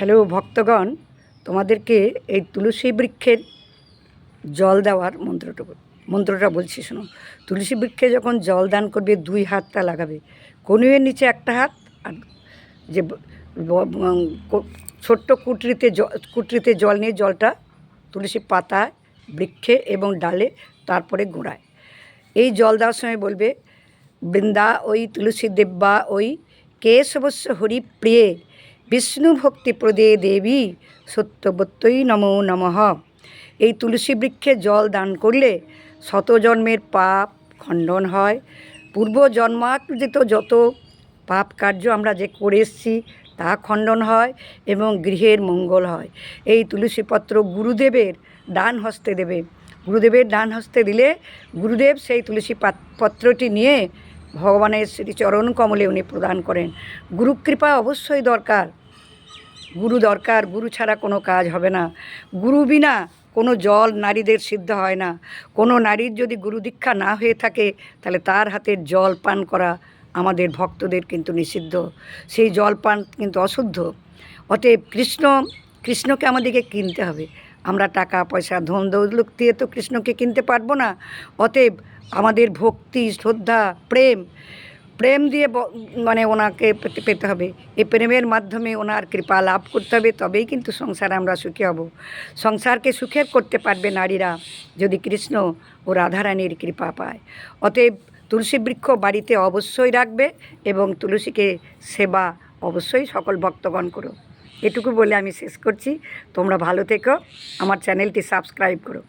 Hello ভক্তগণ, তোমাদেরকে এই তুলসী বৃক্ষের জল দেওয়ার মন্ত্রটা বলছি শোনো। তুলসী বৃক্ষে যখন জল দান করবে 2 হাতটা লাগাবে, কনুয়ের নিচে একটা হাত, আর যে ছোট্ট কুটরিতে জল নিয়ে জলটা তুলসী পাতায়, বৃক্ষে এবং ডালে, তারপরে গোড়ায়। এই জল দেওয়ার সময় বলবে, বৃন্দা ওই তুলসী দেব্যা ওই কেশবস্য হরি প্রিয়ে বিষ্ণু ভক্তি প্রদে দেবী সত্যবত্যই নমো নমঃ। এই তুলসী বৃক্ষে জল দান করলে শতজন্মের পাপ খণ্ডন হয়। পূর্ব জন্মার্জিত যত পাপ কার্য আমরা যে করে এসেছি তা খণ্ডন হয় এবং গৃহের মঙ্গল হয়। এই তুলসীপত্র গুরুদেবের ডান হস্তে দেবে। গুরুদেবের ডান হস্তে দিলে গুরুদেব সেই তুলসী পত্রটি নিয়ে ভগবানের শ্রীচরণ কমলে উনি প্রদান করেন। গুরুকৃপা অবশ্যই দরকার, গুরু ছাড়া কোনো কাজ হবে না। গুরু বিনা কোনো জল নারীদের সিদ্ধ হয় না। কোনো নারীর যদি গুরু দীক্ষা না হয়ে থাকে তাহলে তার হাতের জল পান করা আমাদের ভক্তদের কিন্তু নিষিদ্ধ। সেই জল পান কিন্তু অশুদ্ধ। অতএব কৃষ্ণকে আমাদেরকে কিনতে হবে। আমরা টাকা পয়সা ধন দৌলত দিয়ে তো কৃষ্ণকে কিনতে পারবো না। অতএব আমাদের ভক্তি, শ্রদ্ধা, প্রেম দিয়ে মানে ওনাকে পেতে হবে। এই প্রেমের মাধ্যমে ওনার কৃপা লাভ করতে হবে, তবেই কিন্তু সংসারে আমরা সুখী হব। সংসারকে সুখের করতে পারবে নারীরা যদি কৃষ্ণ ও রাধারানীর কৃপা পায়। অতএব তুলসী বৃক্ষ বাড়িতে অবশ্যই রাখবে এবং তুলসীকে সেবা অবশ্যই সকল ভক্তগণ করো। এটুকু বলে আমি শেষ করছি। তোমরা ভালো থেকো, আমার চ্যানেলটি সাবস্ক্রাইব করো।